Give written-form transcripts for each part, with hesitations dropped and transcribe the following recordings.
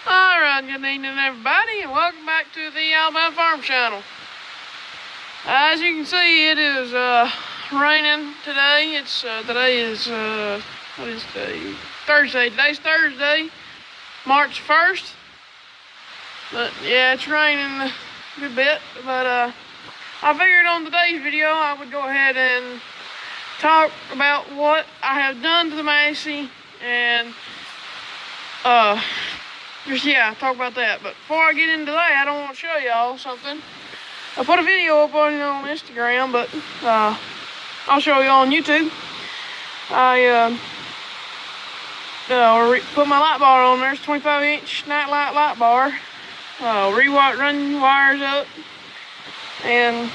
Alright, good evening everybody, and welcome back to the Alabama Farm Channel. As you can see, it is raining today. Today is what is today? Thursday. Today's Thursday, March 1st. But yeah, it's raining a good bit. But I figured on today's video I would go ahead and talk about what I have done to the massy and talk about that. But before I get into that, I don't want to show y'all something. I put a video up on Instagram, but I'll show you on YouTube. I put my light bar on there. It's 25-inch night light bar. Run wires up and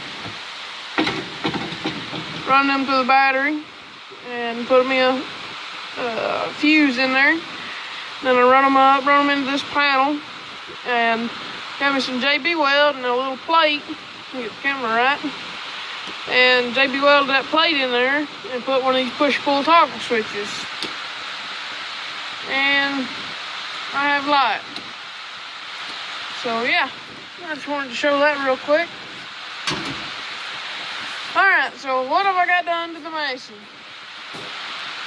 run them to the battery and put them in a fuse in there. Then I run them into this panel, and got me some JB weld and a little plate. Let me get the camera right. And JB welded that plate in there and put one of these push-pull toggle switches. And I have light. So yeah, I just wanted to show that real quick. Alright, so what have I got done to the massy?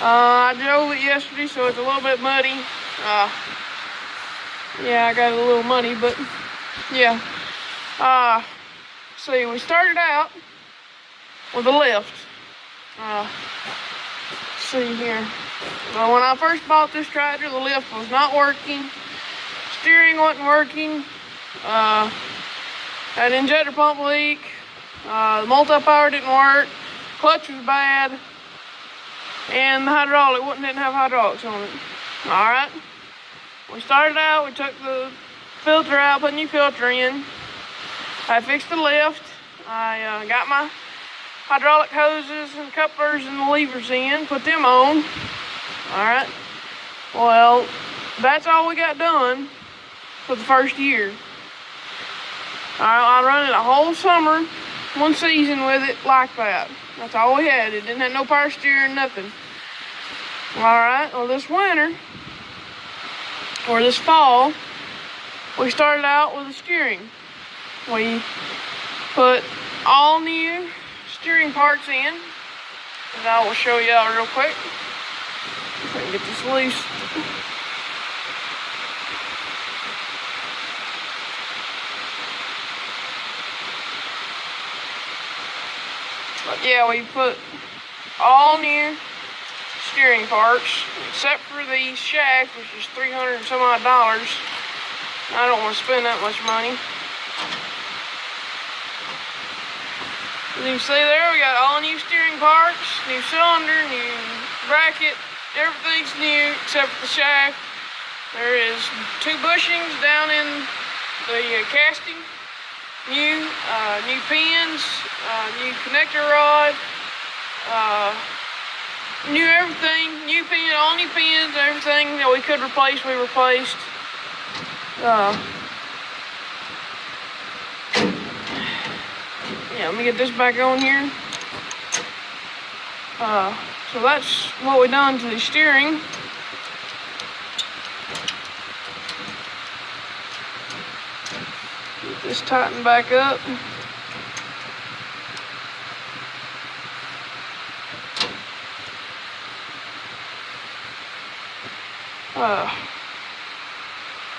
I drove it yesterday, so it's a little bit muddy. Yeah, I got it a little muddy, but yeah. See, we started out with a lift. See here. Well, when I first bought this tractor, the lift was not working. Steering wasn't working. Had injector pump leak. The multi-power didn't work. Clutch was bad. And the hydraulic didn't have hydraulics on it. Alright. We started out, we took the filter out, put a new filter in. I fixed the lift. I got my hydraulic hoses and couplers and the levers in, put them on. Alright. Well, that's all we got done for the first year. I run it a whole summer, one season with it like that. That's all we had. It didn't have no power steering, nothing. Alright, well this winter, or this fall, we started out with the steering. We put all new steering parts in, and I will show y'all real quick. If I can get this loose. But yeah, we put all new steering parts, except for the shaft, which is $300 and some odd. I don't want to spend that much money. As you can see there, we got all new steering parts, new cylinder, new bracket, everything's new except for the shaft. There is 2 bushings down in the casting, new pins, new connector rod, new everything, new pin, all new pins, everything that we could replace, we replaced. Yeah, let me get this back on here. So that's what we done to the steering. Get this tightened back up.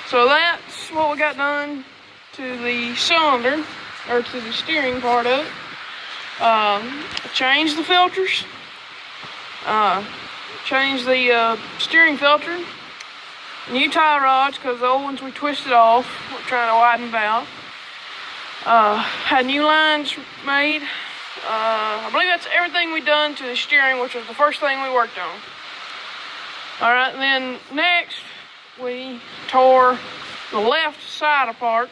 So that's what we got done to the cylinder, or to the steering part of it. Changed the filters. Changed the steering filter. New tie rods, because the old ones we twisted off. We're trying to widen them out. Had new lines made. I believe that's everything we done to the steering, which was the first thing we worked on. Alright, then next we tore the left side apart.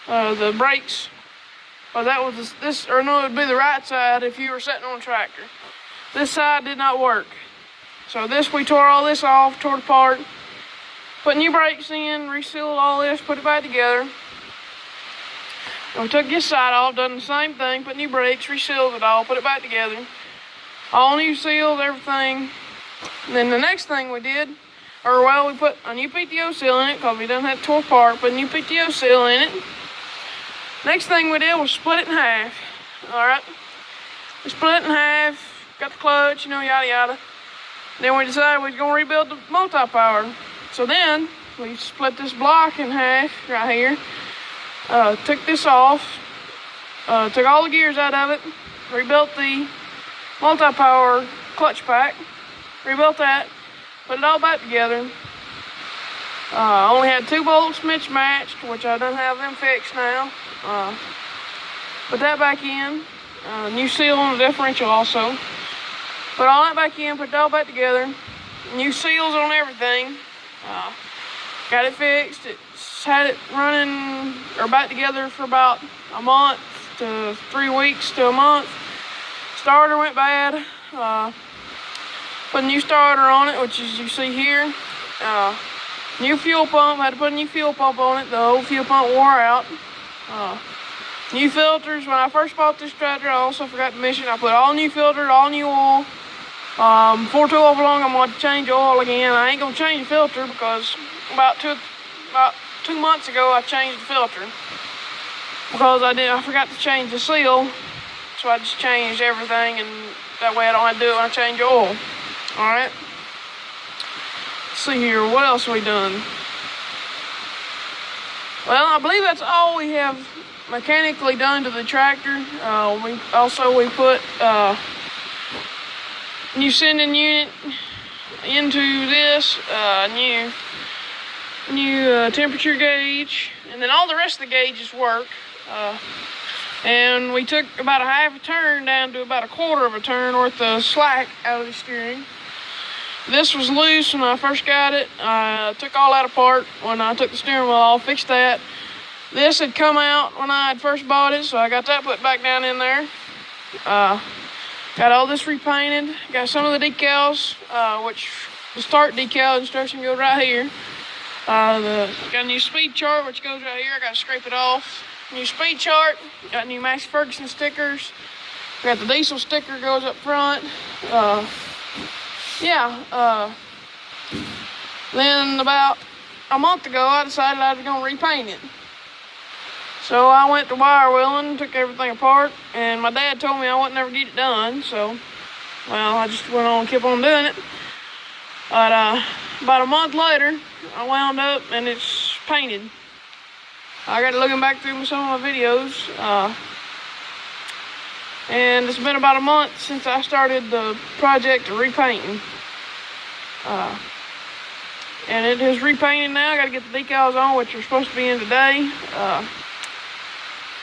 The brakes. Well, that was it would be the right side if you were sitting on a tractor. This side did not work. So we tore all this off, tore it apart, put new brakes in, resealed all this, put it back together. And we took this side off, done the same thing, put new brakes, resealed it all, put it back together. All new seals, everything. And then the next thing we did Or well, we put a new PTO seal in it because we done had it tore apart. Put a new PTO seal in it. Next thing we did was split it in half. All right, we split it in half. Got the clutch, you know, yada yada. Then we decided we was gonna rebuild the multi-power. So then we split this block in half right here. Took this off. Took all the gears out of it. Rebuilt the multi-power clutch pack. Rebuilt that. Put it all back together. Only had 2 bolts mismatched, which I don't have them fixed now. Put that back in. New seal on the differential also. Put all that back in, put it all back together. New seals on everything. Got it fixed. It's had it running or back together for about a month to 3 weeks to a month. Starter went bad. Put a new starter on it, which is you see here. New fuel pump, had to put a new fuel pump on it. The old fuel pump wore out. New filters. When I first bought this tractor, I also forgot to mention I put all new filters, all new oil. Before too long, I'm going to change oil again. I ain't going to change the filter because about two months ago I changed the filter because I forgot to change the seal. So I just changed everything, and that way I don't have to do it when I change oil. Alright. See here, what else we done? Well, I believe that's all we have mechanically done to the tractor. We put new sending unit into this, new temperature gauge, and then all the rest of the gauges work. And we took about a half a turn down to about a quarter of a turn worth of slack out of the steering. This was loose when I first got it. I took all that apart when I took the steering wheel off, fixed that. This had come out when I had first bought it, so I got that put back down in there. Got all this repainted. Got some of the decals, which the start decal instruction goes right here. Got a new speed chart, which goes right here. I got to scrape it off. New speed chart. Got new Massey Ferguson stickers. Got the diesel sticker goes up front. Then about a month ago, I decided I was going to repaint it. So I went to wire wheeling, took everything apart, and my dad told me I wouldn't never get it done. So, well, I just went on and kept on doing it. But about a month later, I wound up and it's painted. I got looking back through some of my videos, and it's been about a month since I started the project of repainting. And it is repainted now. I got to get the decals on, which are supposed to be in today.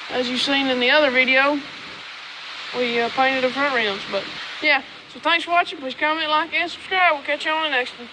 As you've seen in the other video, we painted the front rims. But yeah, so thanks for watching. Please comment, like, and subscribe. We'll catch you on the next one.